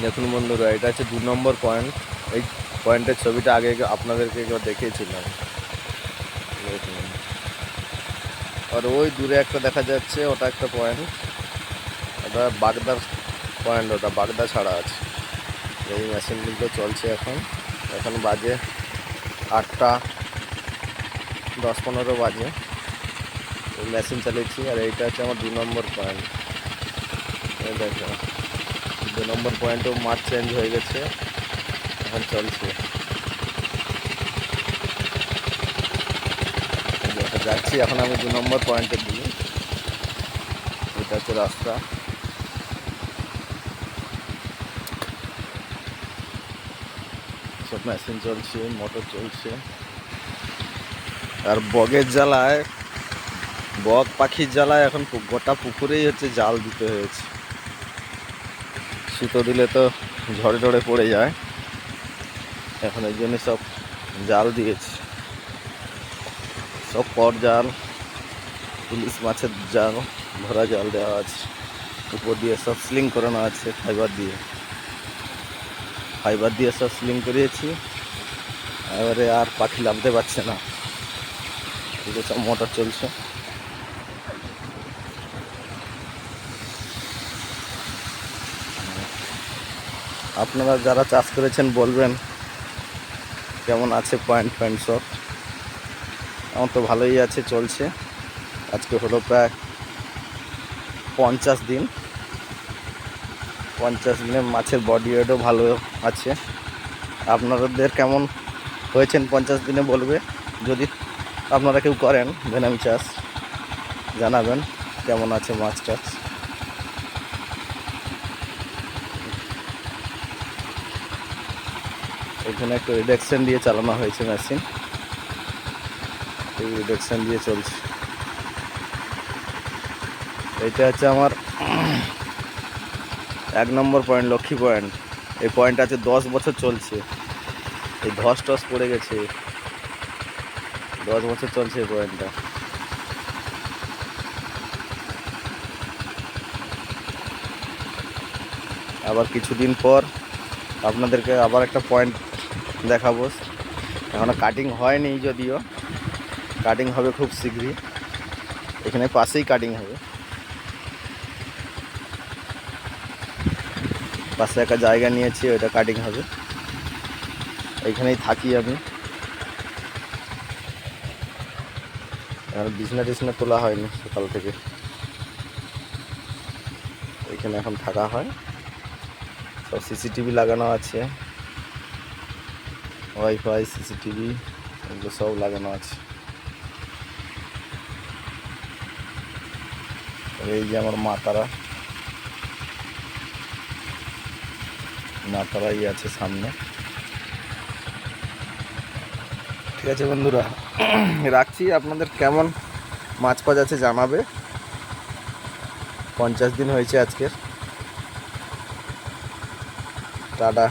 দেখুন বন্ধুরা, এটা হচ্ছে 2 নম্বর পয়েন্ট। এই পয়েন্টের ছবিটা আগে আপনাদেরকে একবার দেখিয়েছিলাম। দেখুন, আর ওই দূরে একটা দেখা যাচ্ছে, ওটা একটা পয়েন্ট। ওটা বাগদার পয়েন্ট, ওটা বাগদা ছাড়া আছে। এই মেশিনগুলো চলছে এখন। এখন বাজে 8টা 10-15 বাজে। এই মেশিন চালিয়েছি, আর এইটা হচ্ছে আমার 2 নম্বর পয়েন্ট। এই দেখো, 2 নম্বর পয়েন্টেও মাছ চেঞ্জ হয়ে গেছে, এখন চলছে। যাচ্ছি এখন আমি 2 নম্বর পয়েন্টের দিকে। এটা হচ্ছে রাস্তা। সব মেশিন চলছে, মোটর চলছে। আর বগের জ্বালায়, বক পাখির জ্বালায় এখন গোটা পুকুরেই হচ্ছে জাল দিতে হয়েছে। সুতো দিলে তো ঝড়ে ঝড়ে পড়ে যায়, এখন এই জন্য সব জাল দিয়েছি। সব পর জাল, ইলিশ মাছের জাল, ভরা জাল দেওয়া আছে। উপর দিয়ে সব স্লিং করানো আছে ফাইবার দিয়ে সব স্লিং করিয়েছি। এবারে আর পাখি নামতে পারছে না, এগুলো সব মোটর চলছে। আপনারা যারা চাষ করেছেন বলবেন কেমন আছে পয়েন্ট সব। আমার তো ভালোই আছে, চলছে। আজকে হলো প্রায় 50 দিন। 50 দিনে মাছের বডি ওয়েটও ভালো আছে। আপনাদের কেমন হয়েছেন 50 দিনে বলবে। যদি আপনারা কেউ করেন ভেনামি চাষ, জানাবেন কেমন আছে মাছ টাছ। এখানে একটু রিডাকশন দিয়ে চালানো হয়েছে মেশিন, এই রিডাকশন দিয়ে চলছে। এইটা হচ্ছে আমার 1 নম্বর পয়েন্ট, লক্ষ্মী পয়েন্ট। এই পয়েন্ট আছে 10 বছর চলছে। এই ধস টস পড়ে গেছে, 10 বছর চলছে এই পয়েন্টটা। আবার কিছুদিন পর আপনাদেরকে আবার একটা পয়েন্ট দেখাবো। এখনো কাটিং হয়নি, যদিও কাটিং হবে খুব শীঘ্রই। এখানে পাশেই কাটিং হবে, পাশে একটা জায়গা নিয়েছি, ওইটা কাটিং হবে। এইখানেই থাকি আমি, এখন বিছনা টিছনা তোলা হয়নি সকাল থেকে। এখানে এখন থাকা হয়। সব সিসিটিভি লাগানো আছে, ওয়াইফাই, সিসিটিভি এগুলো সব লাগানো আছে। এই যে আমার মাতারাই আছে সামনে। ঠিক আছে বন্ধুরা, রাখছি। আপনাদের কেমন মাছ পাওয়া যাচ্ছে জানাবে। 50 দিন হয়েছে আজকের। টাটা।